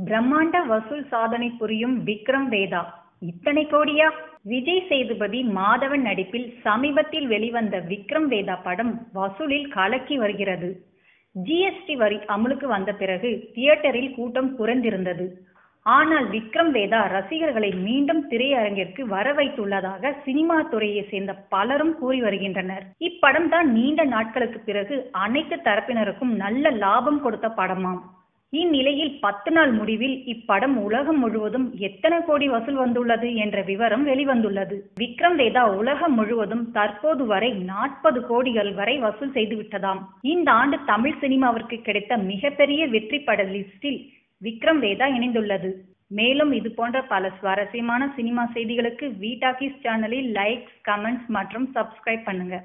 பிரம்மாண்ட வசூல் சாதனை புரியும் விக்ரம் வேதா. இத்தனை கோடியா? விஜய் சேதுபதி, மாதவன் நடிப்பில் சமீபத்தில் வெளிவந்த விக்ரம் வேதா படம் வசூலில் கலக்கி வருகிறது. ஜிஎஸ்டி வரி அமலுக்கு வந்த பிறகு தியேட்டரில் கூட்டம் குறைந்திருந்தது. ஆனால் விக்ரம் வேதா ரசிகர்களை மீண்டும் திரையரங்கிற்கு வர வைத்துள்ளதாக சினிமா துறையை சேர்ந்த பலரும் கூறி வருகின்றனர். இப்படம் தான் நீண்ட நாட்களுக்கு பிறகு அனைத்து தரப்பினருக்கும் நல்ல லாபம் கொடுத்த படமாம். இந்நிலையில் 10 நாள் முடிவில் இப்படம் உலகம் முழுவதும் எத்தனை கோடி வசூல் வந்துள்ளது என்ற விவரம் வெளிவந்துள்ளது. விக்ரம் வேதா உலகம் முழுவதும் தற்போது வரை 40 கோடிகள் வரை வசூல் செய்துவிட்டதாம். இந்த ஆண்டு தமிழ் சினிமாவிற்கு கிடைத்த மிகப்பெரிய வெற்றி பட லிஸ்டில் விக்ரம் வேதா இணைந்துள்ளது. மேலும் இது போன்ற பல சுவாரஸ்யமான சினிமா செய்திகளுக்கு வி டாக்கீஸ் சேனலில் லைக்ஸ், கமெண்ட்ஸ் மற்றும் சப்ஸ்கிரைப் பண்ணுங்க.